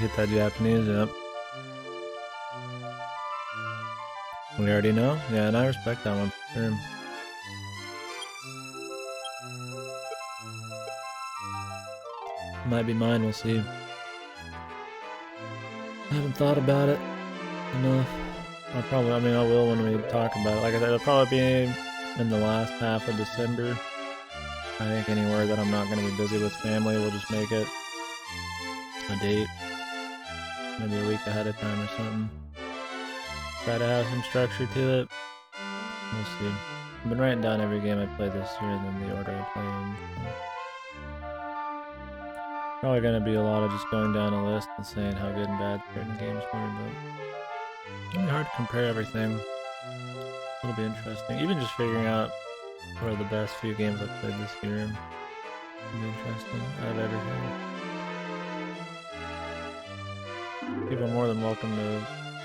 get that Japanese, yep. We already know? Yeah, and I respect that one for sure. Might be mine, we'll see. I haven't thought about it enough. I will when we talk about it. Like I said, it'll probably be in the last half of December. I think anywhere that I'm not going to be busy with family, we'll just make it a date. Maybe a week ahead of time or something. Try to have some structure to it. We'll see. I've been writing down every game I play this year and then the order I play in. Probably gonna be a lot of just going down a list and saying how good and bad certain games were, but it'll be hard to compare everything. It'll be interesting. Even just figuring out what are the best few games I've played this year. It'll be interesting out of everything. People are more than welcome to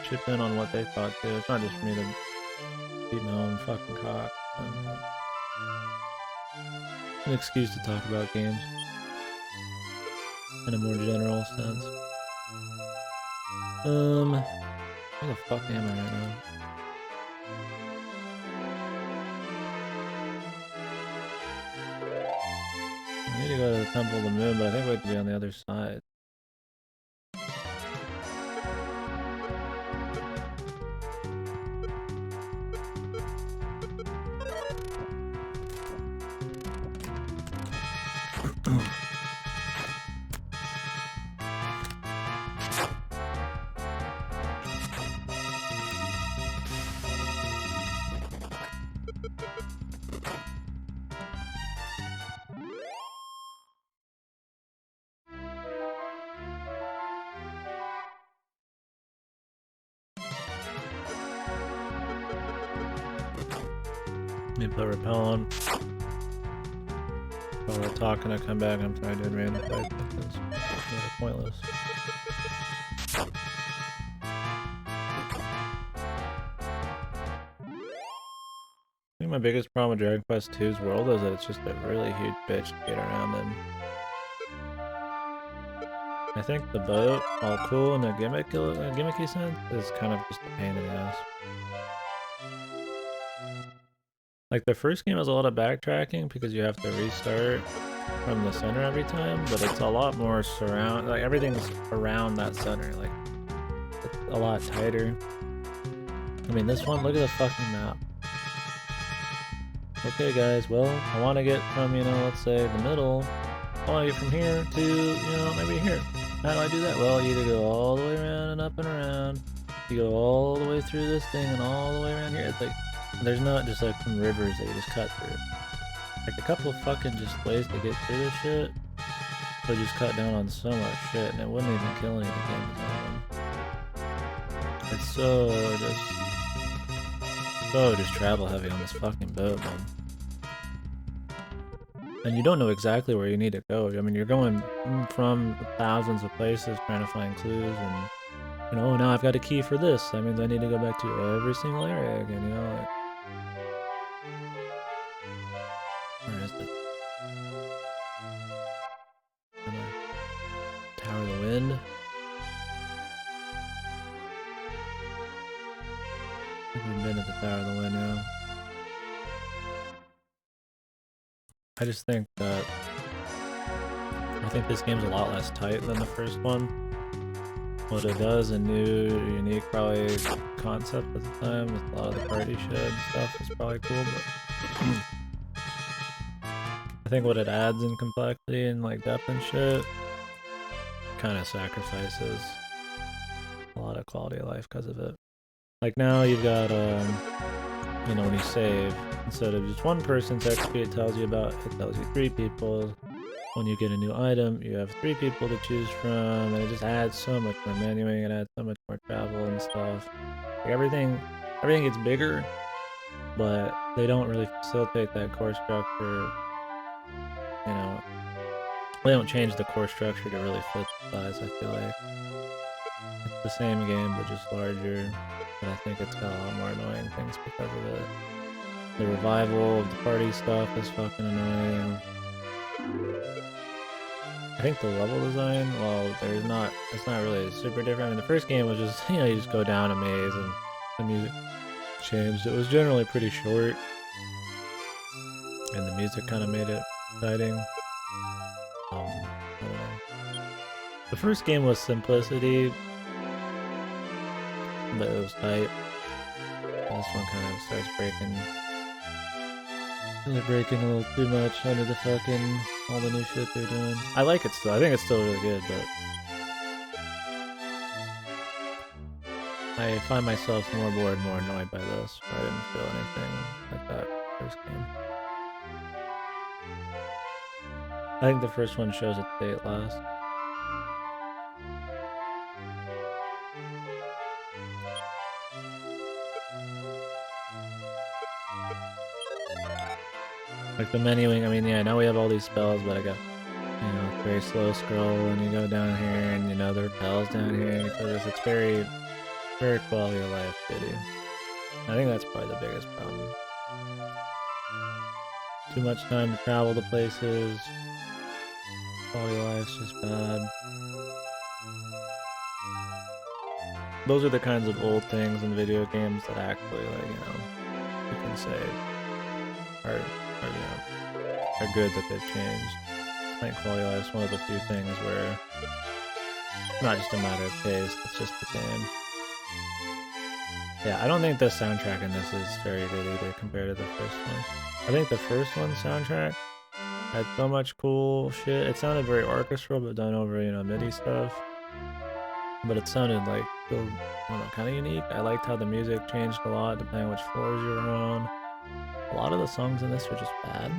chip in on what they thought too. It's not just for me to beat my own fucking cock. An excuse to talk about games in a more general sense. Where the fuck am I right now? I need to go to the Temple of the Moon, but I think we have to be on the other side. Let me put repel on. While we're talking, I come back and I'm trying doing random fights because it's pointless. I think my biggest problem with Dragon Quest II's world is that it's just a really huge bitch to get around in. I think the boat, all cool in a gimmicky sense, is kind of just a pain in the ass. Like the first game has a lot of backtracking because you have to restart from the center every time, but it's a lot more like everything's around that center, like it's a lot tighter. I mean, this one, look at the fucking map. Okay guys, well, I want to get from, let's say the middle, I want to get from here to, maybe here. How do I do that? Well, you either go all the way around and up and around, you go all the way through this thing and all the way around here. It's like, there's not just like some rivers that you just cut through. Like a couple of fucking just ways to get through this shit, they'll just cut down on so much shit and it wouldn't even kill any of the game design. It's so just travel heavy on this fucking boat, man. And you don't know exactly where you need to go. I mean, you're going from thousands of places trying to find clues and, oh, now I've got a key for this. That means I need to go back to every single area again, like... Where is it? Tower of the Wind? I haven't been at the Tower of the Wind now. I just think that... I think this game's a lot less tight than the first one. What it does, a new, unique, probably concept at the time with a lot of the party shit and stuff is probably cool, but... I think what it adds in complexity and like depth and shit kind of sacrifices a lot of quality of life because of it. Like now you've got, when you save, instead of just one person's XP it tells you 3 people. When you get a new item, you have 3 people to choose from, and it just adds so much more menuing, it adds so much more travel and stuff. Like everything gets bigger, but they don't really facilitate that core structure. They don't change the core structure to really fit the size, I feel like. It's the same game, but just larger, but I think it's got a lot more annoying things because of it. The revival of the party stuff is fucking annoying. I think the level design, well, it's not really super different. I mean, the first game was just, you just go down a maze and the music changed. It was generally pretty short, and the music kind of made it exciting. I don't know. The first game was simplicity, but it was tight. And this one kind of starts breaking a little too much under the fucking all the new shit they're doing. I like it still. I think it's still really good, but I find myself more bored, more annoyed by this. I didn't feel anything like that first game. I think the first one shows its date last. Like the menuing, I mean, yeah, now we have all these spells, but I got, very slow scroll, and you go down here, and there are bells down here, and it's very, very quality of life shitty. I think that's probably the biggest problem. Too much time to travel to places. Quality of life's just bad. Those are the kinds of old things in video games that actually, you can say are good that they've changed. I think quality of life is one of the few things where it's not just a matter of taste, it's just the game. Yeah, I don't think the soundtrack in this is very good either compared to the first one. I think the first one's soundtrack had so much cool shit. It sounded very orchestral, but done over, MIDI stuff. But it sounded like, I don't know, kind of unique. I liked how the music changed a lot depending on which floors you were on. A lot of the songs in this were just bad.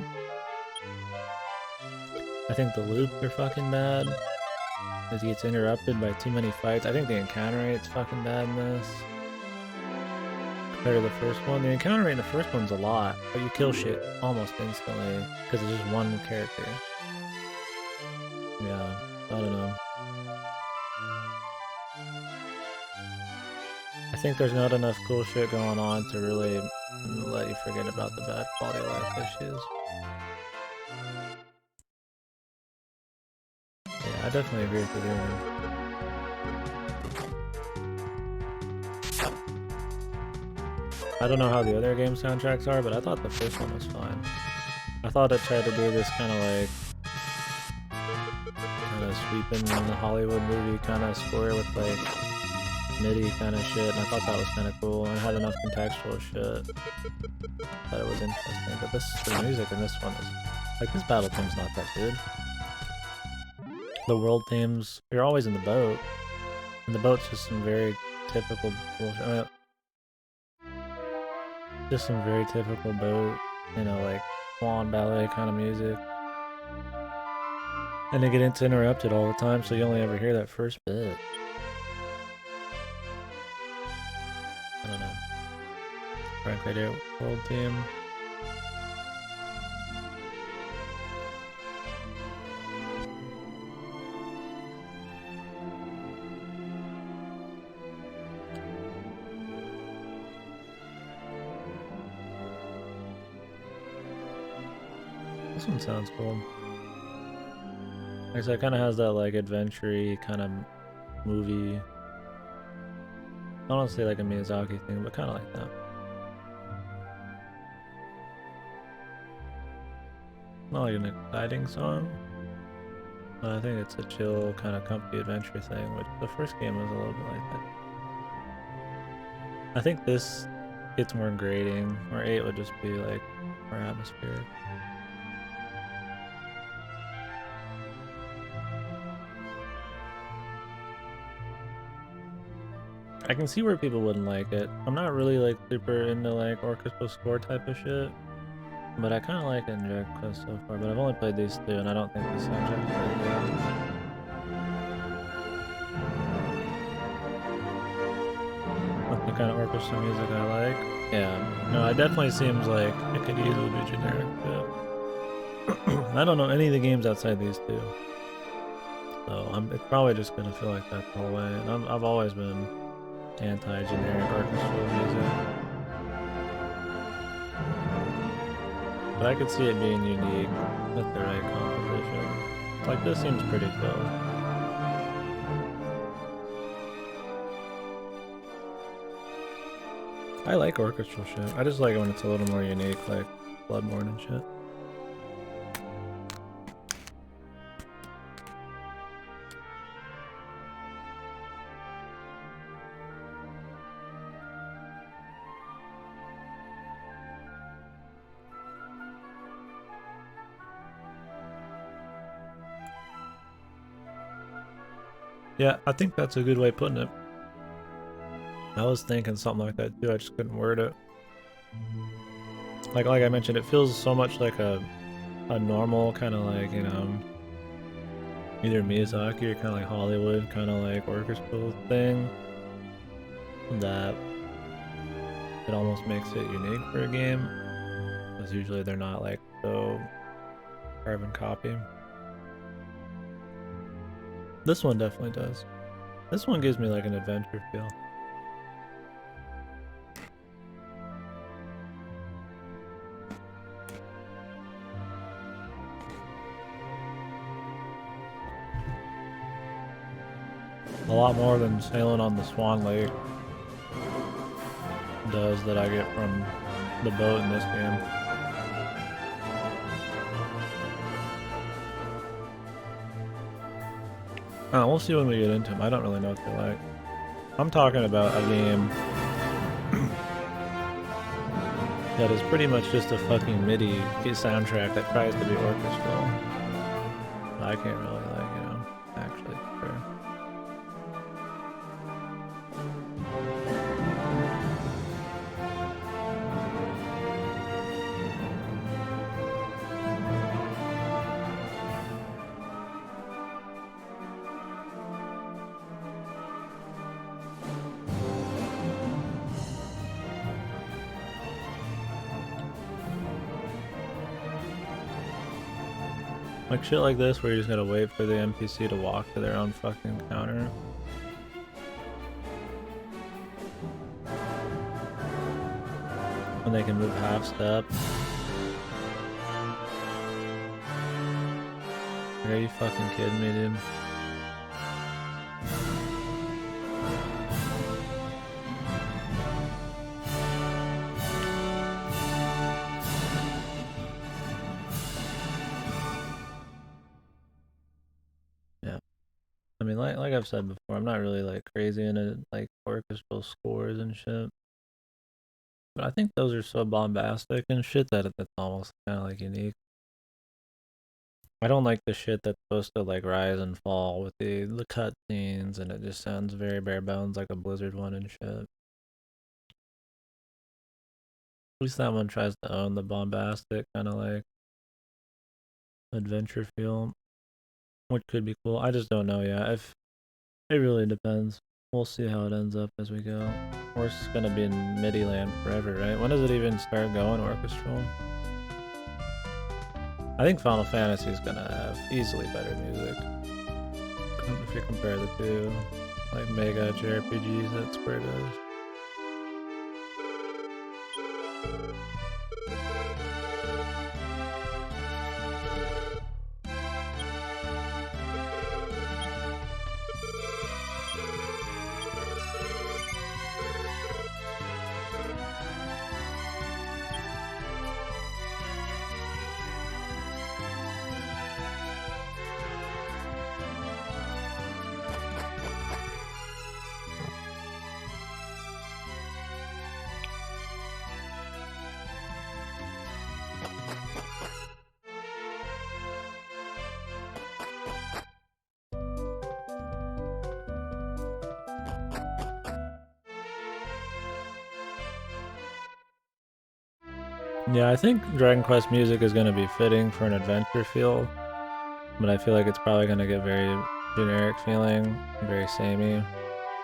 I think the loops are fucking bad. It gets interrupted by too many fights. I think the encounter rate's fucking bad in this. Compared to the first one. The encounter rate in the first one's a lot, but you kill shit almost instantly because it's just one character. Yeah, I don't know. I think there's not enough cool shit going on to really let you forget about the bad quality of life issues. Yeah, I definitely agree with you. I don't know how the other game soundtracks are, but I thought the first one was fine. I thought it tried to do this kind of sweeping in the Hollywood movie kind of score with MIDI kind of shit, and I thought that was kind of cool, and it had enough contextual shit that it was interesting. But the music in this one is this battle theme's not that good. The world themes, you're always in the boat, and the boat's just some very typical bullshit. I mean, just some very typical boat, swan ballet kind of music. And they get interrupted all the time, so you only ever hear that first bit. I don't know. Right, world theme. This one sounds cool. Like, so it kind of has that adventure-y kind of movie. I don't want to say a Miyazaki thing, but kind of like that. Not like an exciting song, but I think it's a chill kind of comfy adventure thing, which the first game was a little bit like that. I think this gets more grating, or 8 would just be more atmospheric. I can see where people wouldn't like it. I'm not really super into orchestral score type of shit, but I kind of like it in Dragon Quest so far. But I've only played these 2, and I don't think the soundtrack is very good. That's the kind of orchestral music I like. Yeah, no, it definitely seems like it could easily be generic. But I don't know any of the games outside these 2, so it's probably just gonna feel like that the whole way. And I've always been anti-generic orchestral music, but I could see it being unique with the right composition. Like, this seems pretty cool. I like orchestral shit. I just like it when it's a little more unique, like Bloodborne and shit. Yeah, I think that's a good way of putting it. I was thinking something like that too, I just couldn't word it. Like I mentioned, it feels so much like a normal kind of like, you know, either Miyazaki or kind of like Hollywood kind of like orchestral thing that it almost makes it unique for a game, because usually they're not like so carbon copy. This one definitely does. This one gives me like an adventure feel. A lot more than sailing on the Swan Lake does that I get from the boat in this game. We'll see when we get into them. I don't really know what they're like. I'm talking about a game that is pretty much just a fucking MIDI soundtrack that tries to be orchestral. I can't really like, you know, actually compare. Like shit like this where you just gotta wait for the NPC to walk to their own fucking counter. When they can move half step. Are you fucking kidding me, dude? Yeah. I mean, like I've said before, I'm not really like crazy into like orchestral scores and shit. But I think those are so bombastic and shit that it's almost kind of like unique. I don't like the shit that's supposed to like rise and fall with the cut scenes, and it just sounds very bare bones like a Blizzard one and shit. At least that one tries to own the bombastic kind of like adventure feel, which could be cool. I just don't know yet. If it really depends. We'll see how it ends up as we go. We're just gonna be in MIDI land forever, right? When does it even start going orchestral? I think Final Fantasy is gonna have easily better music if you compare the two, like mega JRPGs that Square does. Yeah, I think Dragon Quest music is gonna be fitting for an adventure feel, but I feel like it's probably gonna get very generic feeling, very samey.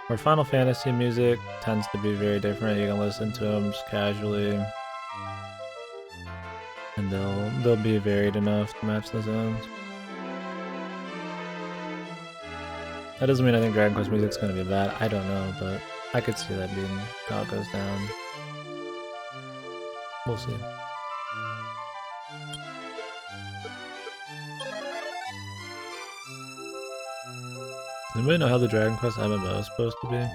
Where Final Fantasy music tends to be very different. You can listen to them just casually, and they'll be varied enough to match the zones. That doesn't mean I think Dragon Quest music's gonna be bad. I don't know, but I could see that being how it goes down. We'll see. anybody know how the Dragon Quest MMO is supposed to be?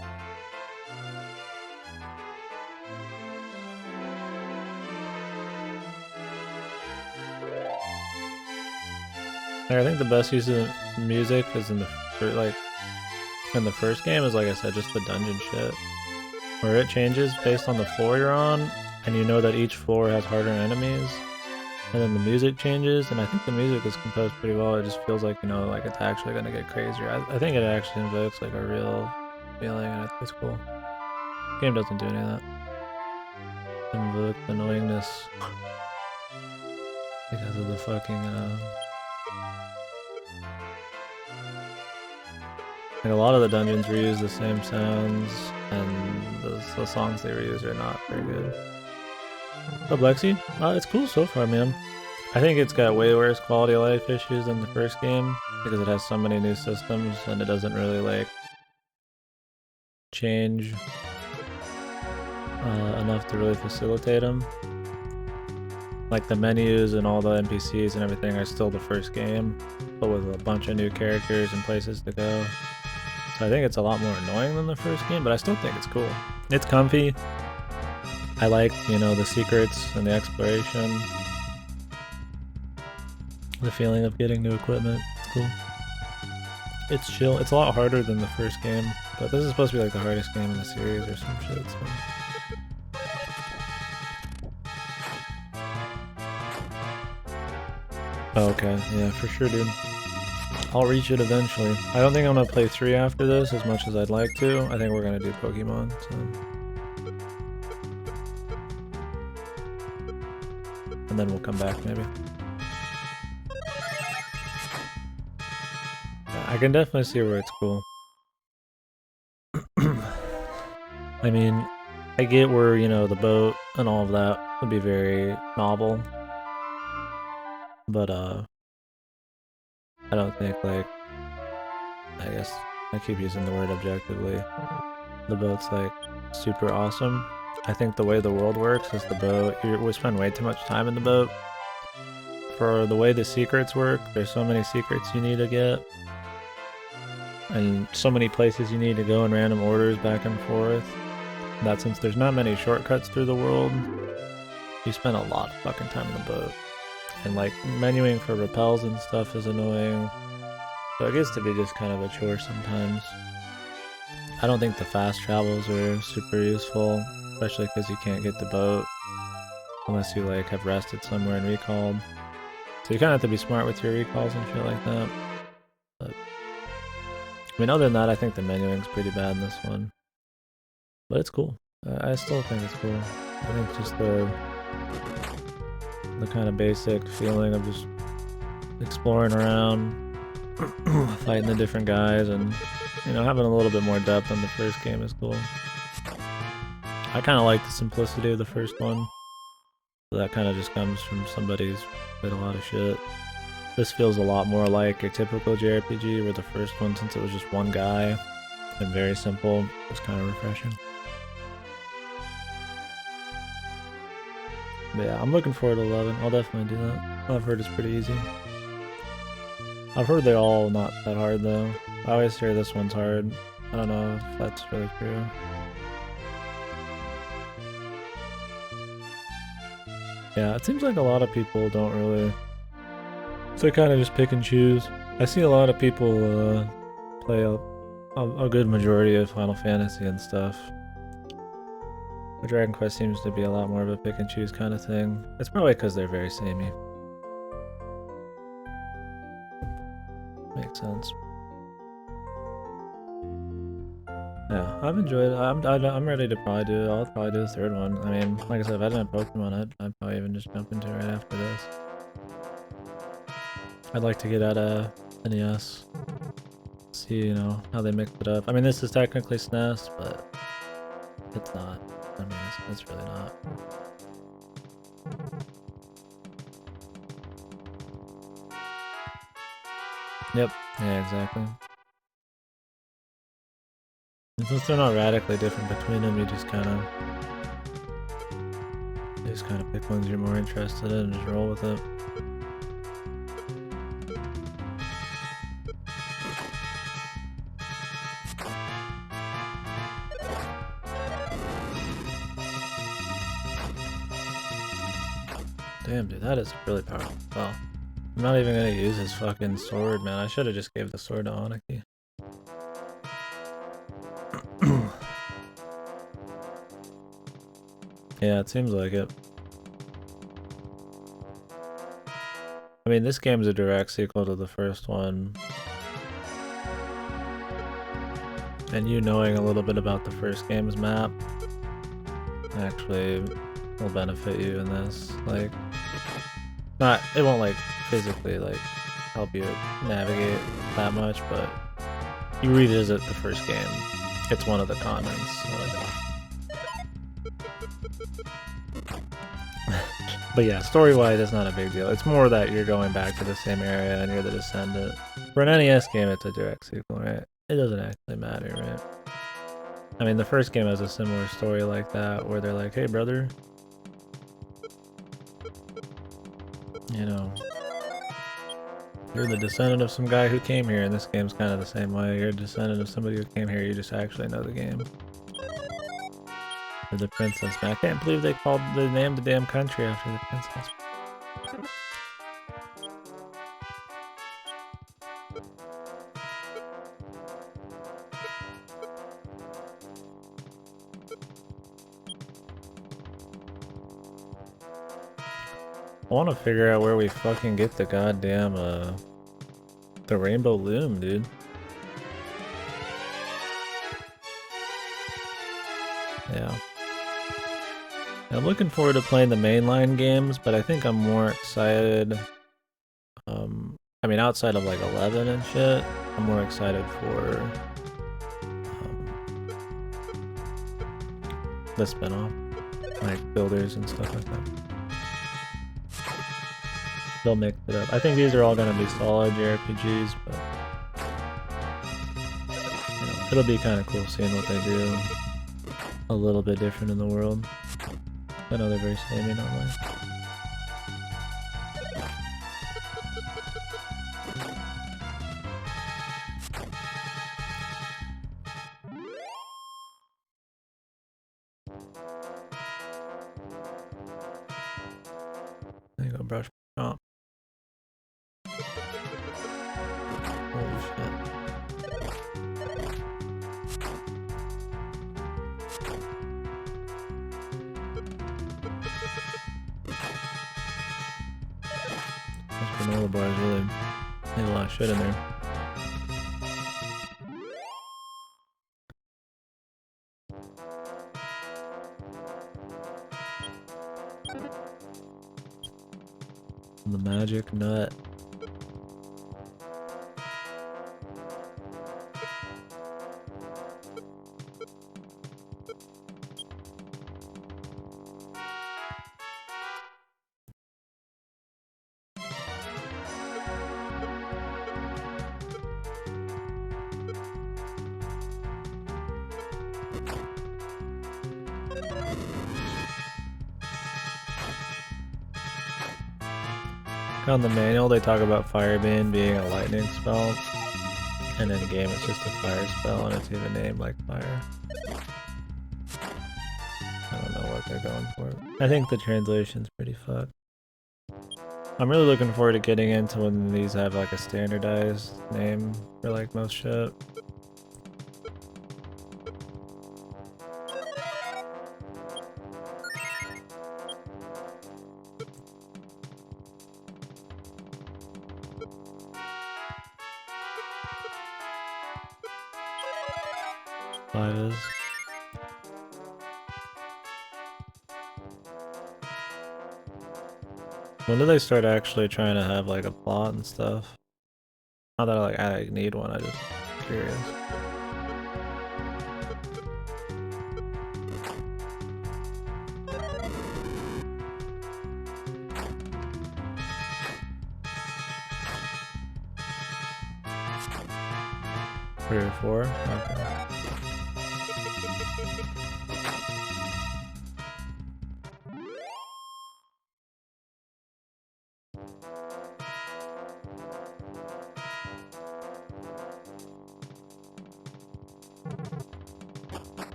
Like, I think the best use of music is in the first game is, like I said, just the dungeon shit, where it changes based on the floor you're on, and you know that each floor has harder enemies, and then the music changes, and I think the music is composed pretty well. It just feels like, you know, like it's actually gonna get crazier. I think it actually invokes like a real feeling, and it's cool. The game doesn't do any of that. Invoke annoyingness because of the fucking like a lot of the dungeons reuse the same sounds, and the songs they reuse are not very good. Oh, Lexi? It's cool so far, man. I think it's got way worse quality of life issues than the first game, because it has so many new systems, and it doesn't really, like, change enough to really facilitate them. Like, the menus and all the NPCs and everything are still the first game, but with a bunch of new characters and places to go. So I think it's a lot more annoying than the first game, but I still think it's cool. It's comfy. I like, you know, the secrets and the exploration. The feeling of getting new equipment. It's cool. It's chill. It's a lot harder than the first game, but this is supposed to be like the hardest game in the series or some shit, so. Oh, okay, yeah, for sure, dude. I'll reach it eventually. I don't think I'm gonna play 3 after this as much as I'd like to. I think we're gonna do Pokemon, so. And then we'll come back, maybe. I can definitely see where it's cool. I mean, I get where, you know, the boat and all of that would be very novel. But, I don't think, like, I guess I keep using the word objectively. The boat's, like, super awesome. I think the way the world works is the boat, we spend way too much time in the boat. For the way the secrets work, there's so many secrets you need to get. And so many places you need to go in random orders back and forth. That since there's not many shortcuts through the world, you spend a lot of fucking time in the boat. And like, menuing for repels and stuff is annoying. So it gets to be just kind of a chore sometimes. I don't think the fast travels are super useful, especially because you can't get the boat unless you like have rested somewhere and recalled. So you kind of have to be smart with your recalls and shit like that. But, I mean, other than that, I think the menuing's pretty bad in this one. But it's cool. I still think it's cool. I think just the kind of basic feeling of just exploring around, fighting the different guys, and, you know, having a little bit more depth than the first game is cool. I kind of like the simplicity of the first one. So that kind of just comes from somebody who's played a lot of shit. This feels a lot more like a typical JRPG, where the first one, since it was just one guy and very simple, was kind of refreshing. But yeah, I'm looking forward to 11. I'll definitely do that. I've heard it's pretty easy. I've heard they're all not that hard though. I always hear this one's hard. I don't know if that's really true. Yeah, it seems like a lot of people don't really... So they kind of just pick and choose. I see a lot of people play a good majority of Final Fantasy and stuff. But Dragon Quest seems to be a lot more of a pick and choose kind of thing. It's probably because they're very samey. Makes sense. Yeah, I've enjoyed it. I'm ready to probably do it. I'll probably do the third one. I mean, like I said, if I didn't have Pokemon, I'd probably even just jump into it right after this. I'd like to get at a NES. See, you know, how they mix it up. I mean, this is technically SNES, but it's not. I mean, it's really not. Yep. Yeah, exactly. And since they're not radically different between them, you just kind of pick ones you're more interested in and just roll with it. Damn, dude, that is really powerful. Well, I'm not even gonna use his fucking sword, man. I should have just gave the sword to Aniki. Yeah, it seems like it. I mean, this game's a direct sequel to the first one. And you knowing a little bit about the first game's map actually will benefit you in this. Like, it won't like physically like help you navigate that much, but you revisit the first game. It's one of the continents. So. But yeah, story-wise, it's not a big deal. It's more that you're going back to the same area and you're the descendant. For an NES game, it's a direct sequel, right? It doesn't actually matter, right? I mean, the first game has a similar story like that, where they're like, hey, brother, you know, you're the descendant of some guy who came here, and this game's kind of the same way. You're a descendant of somebody who came here, you just actually know the game. Or the princess, man. I can't believe they named the damn country after the princess. I want to figure out where we fucking get the goddamn, the rainbow loom, dude. Yeah. I'm looking forward to playing the mainline games, but I think I'm more excited, I mean, outside of like 11 and shit, I'm more excited for, the spin-off, like builders and stuff like that. They'll mix it up. I think these are all gonna be solid JRPGs, but you know, it'll be kind of cool seeing what they do a little bit different in the world. I know they're very samey normally. There you go, brush. Oh. Holy shit. Those granola bars really need a lot of shit in there. The magic nut. On the manual, they talk about Firebane being a lightning spell, and in game it's just a fire spell, and it's even named like fire. I don't know what they're going for. I think the translation's pretty fucked. I'm really looking forward to getting into when these have like a standardized name for like most shit. Five is. When do they start actually trying to have like a plot and stuff? Not that I need one, I'm just curious. Three or four? Okay.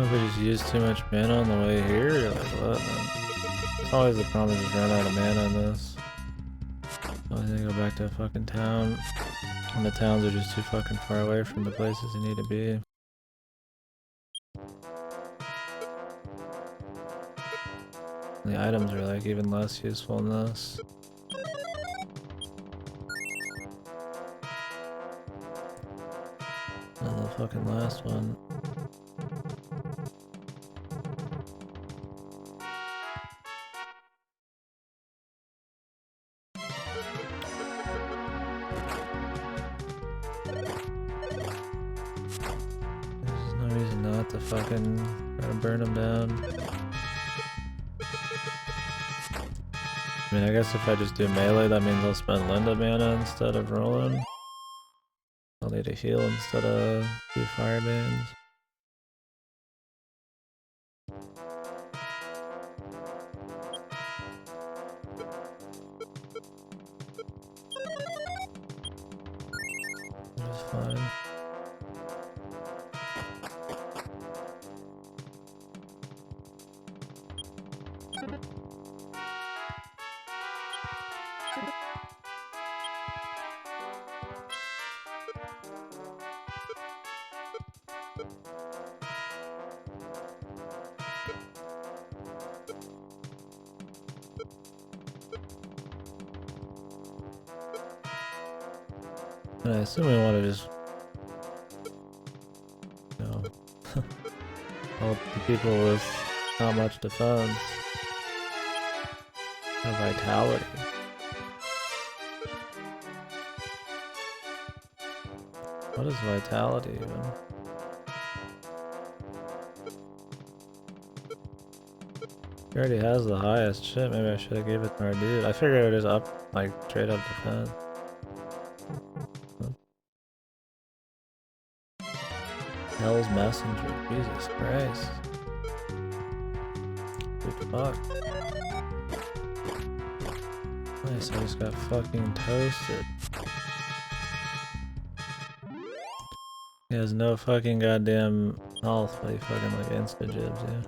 If we just use too much mana on the way here, or like what, man? It's always the problem, just run out of mana on this. I need to go back to a fucking town. And the towns are just too fucking far away from the places you need to be. And the items are like even less useful in this. And the fucking last one. There's no reason not to fucking try to burn them down. I mean, I guess if I just do melee, that means I'll spend Linda mana instead of rolling. I'll need to heal instead of do firebands. Which is fine. And I assume we want to just, you know, help the people with not much defense or vitality. What is vitality even? He already has the highest. Shit, maybe I should have gave it to our dude. I figured it was up, like, straight up defense. Hell's Messenger, Jesus Christ. Good fuck. Nice, I just got fucking toasted. He has no fucking goddamn health, but he fucking like insta-jibs, yeah.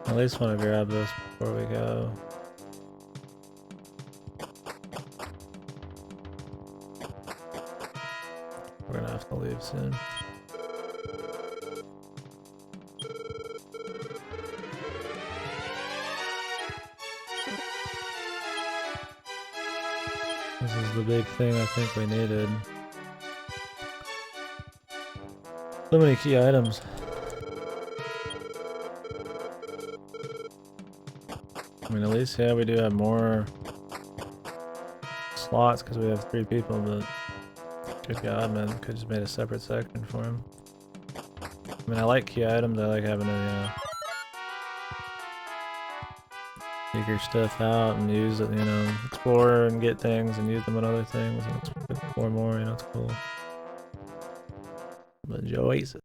At least want to grab this before we go. We're gonna have to leave soon. This is the big thing I think we needed. So many key items. I mean, at least, yeah, we do have more slots because we have 3 people, but good god, man, could just made a separate section for him. I mean, I like key items, I like having to, figure stuff out and use it, you know, explore and get things and use them on other things and explore more, you know, it's cool. But enjoys it.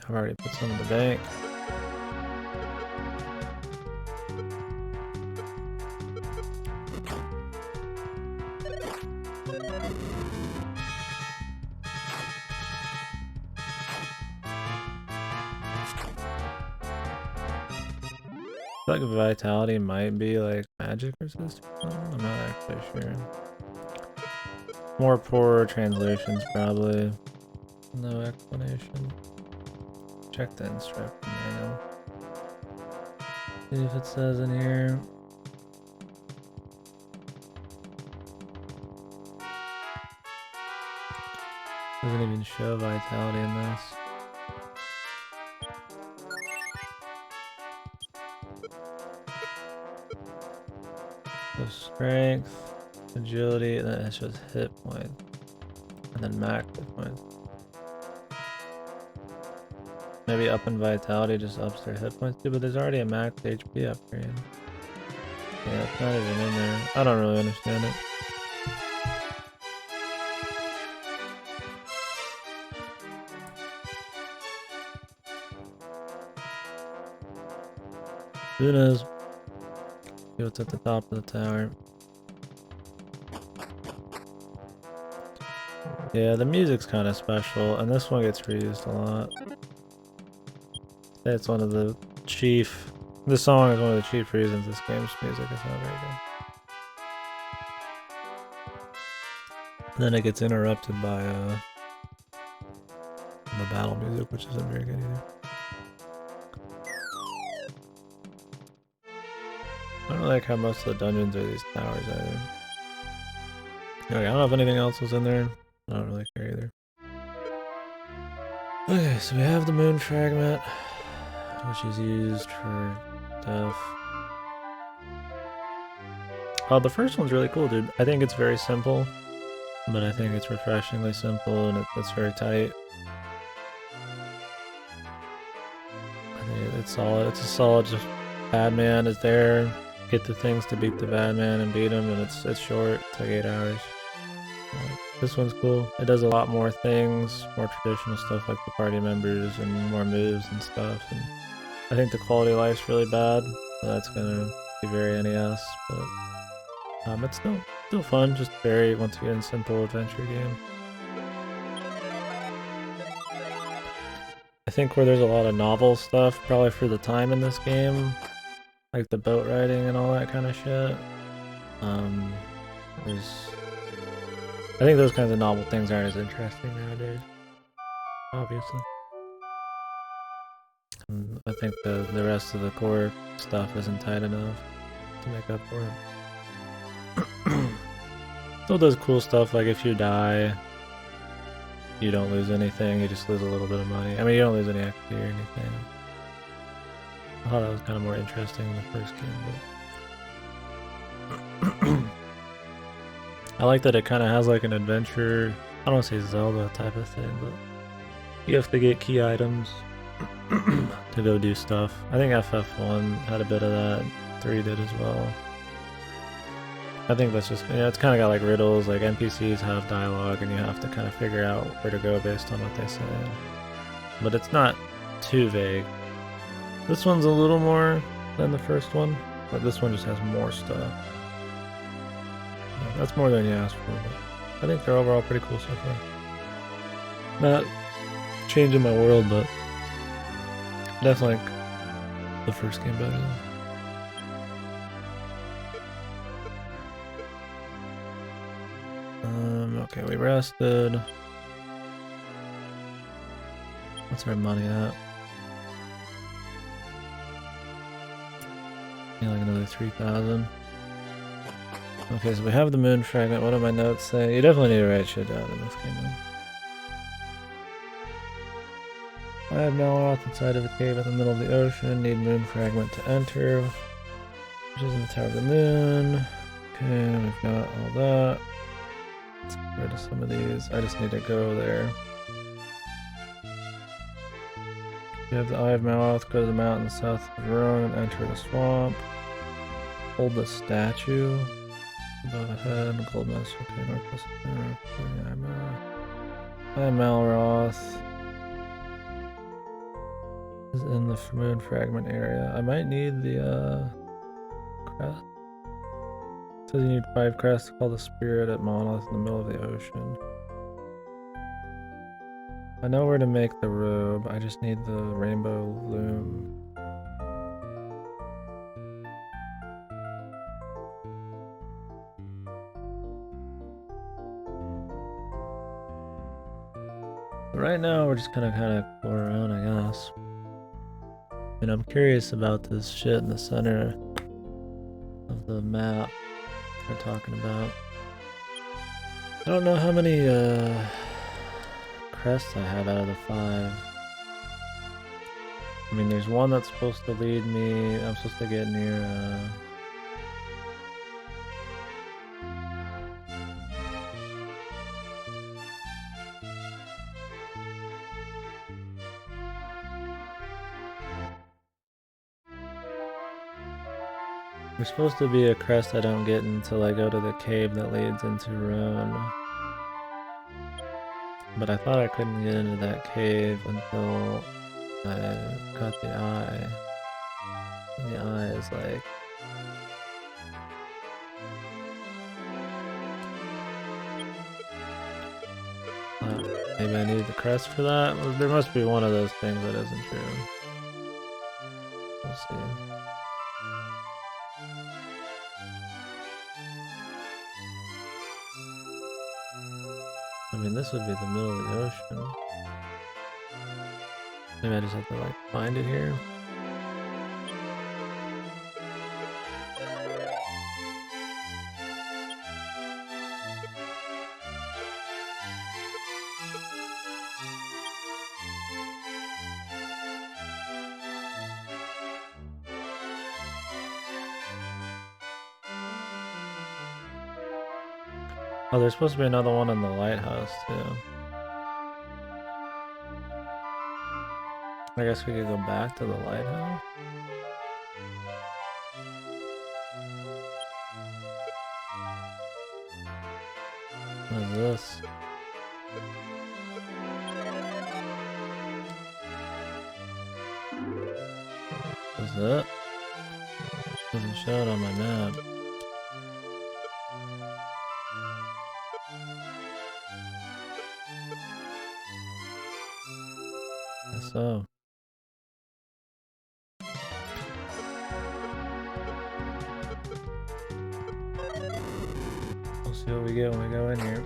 I've already put some in the bank. I feel like vitality might be like magic resistant. I'm not actually sure. More poor translations probably. No explanation. Check the instruction manual. See if it says in here. Doesn't even show vitality in this. So strength, agility, and then it shows hit points. And then max hit points. Maybe up in vitality just ups their hit points too, but there's already a max HP upgrade. Yeah, it's not even in there. I don't really understand it. Who knows? See what's at the top of the tower. Yeah, the music's kind of special, and this one gets reused a lot. It's one of the chief... This song is one of the chief reasons this game's music is not very good. Then it gets interrupted by the battle music, which isn't very good either. I don't like how most of the dungeons are these towers either. Okay, I don't know if anything else was in there. I don't really care either. Okay, so we have the moon fragment, which is used for stuff. Oh, the first one's really cool, dude. I think it's very simple, but I think it's refreshingly simple and it's very tight. I think it's solid. It's a solid. Just bad man is there. Get the things to beat the bad man and beat him, and it's short. It's like 8 hours. This one's cool. It does a lot more things, more traditional stuff like the party members and more moves and stuff. And I think the quality of life's really bad, so that's gonna be very NES. But it's still fun. Just very, once again, simple adventure game. I think where there's a lot of novel stuff, probably for the time in this game, like the boat riding and all that kind of shit. I think those kinds of novel things aren't as interesting nowadays, obviously. I think the rest of the core stuff isn't tight enough to make up for it. Still does cool stuff, like if you die, you don't lose anything, you just lose a little bit of money. I mean, you don't lose any XP or anything. I thought that was kind of more interesting in the first game, but... I like that it kind of has like an adventure, I don't want to say Zelda type of thing, but you have to get key items to go do stuff. I think FF1 had a bit of that, 3 did as well. I think that's just, it's kind of got like riddles, like NPCs have dialogue and you have to kind of figure out where to go based on what they say. But it's not too vague. This one's a little more than the first one, but this one just has more stuff. That's more than you asked for, but I think they're overall pretty cool so far. Not changing my world, but definitely like the first game better though. Okay, we rested. What's our money at? Yeah, like another 3,000. Okay, so we have the moon fragment. What do my notes say? You definitely need to write shit down in this game, man. I have Malroth inside of a cave in the middle of the ocean. Need moon fragment to enter, which is in the Tower of the Moon. Okay, we've got all that. Let's get rid of some of these. I just need to go there. You have the Eye of Malroth. Go to the mountain south of Rhone and enter the swamp. Hold the statue above a head. Gold medal. Okay, northwest. Eye of Malroth is in the moon fragment area. I might need the crest. It says you need 5 crests to call the spirit at Monolith in the middle of the ocean. I know where to make the robe, I just need the rainbow loom. But right now we're just gonna kind of go around, I guess. And I'm curious about this shit in the center of the map we're talking about. I don't know how many crests I have out of the 5. I mean, there's one that's supposed to lead me. I'm supposed to get near There's supposed to be a crest I don't get until I go to the cave that leads into Rune. But I thought I couldn't get into that cave until I got the eye. And the eye is like... maybe I need the crest for that? Well, there must be one of those things that isn't true. We'll see. I mean, this would be the middle of the ocean. Maybe I just have to, like, find it here. Oh, there's supposed to be another one in the lighthouse, too. I guess we could go back to the lighthouse. What is this? What is that? Doesn't show it on my map. Guess so. We'll see what we get when we go in here.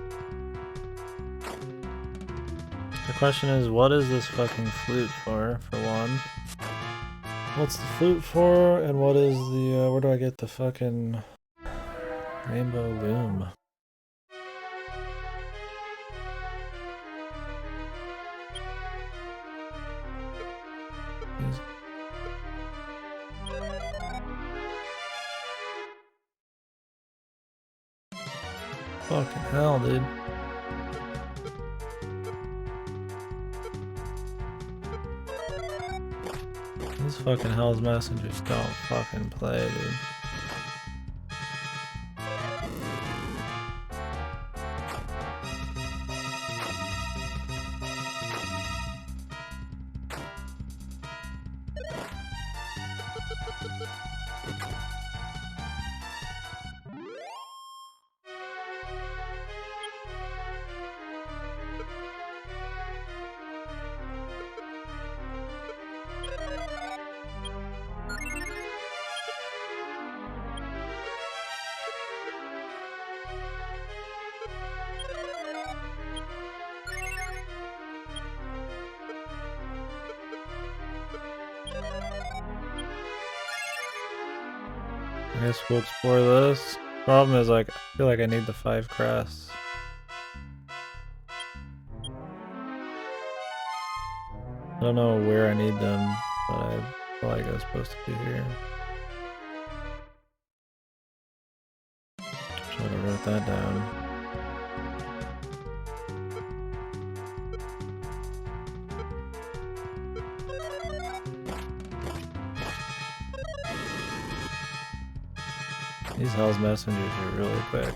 The question is, what is this fucking flute for one? What's the flute for, and what is the, where do I get the fucking rainbow loom? Fucking hell, dude. These fucking Hell's Messengers don't fucking play, dude. I guess we'll explore this. Problem is, like, I feel like I need the 5 crests. I don't know where I need them, but I feel like I was supposed to be here. Should have wrote that down. These Hell's Messengers are really quick.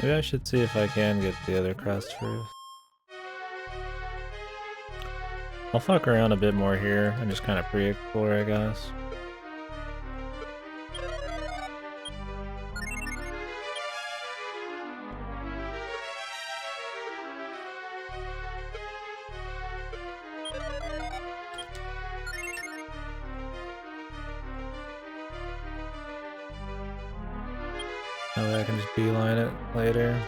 Maybe I should see if I can get the other crest first. I'll fuck around a bit more here and just kind of pre-explore, I guess. That way I can just beeline it later.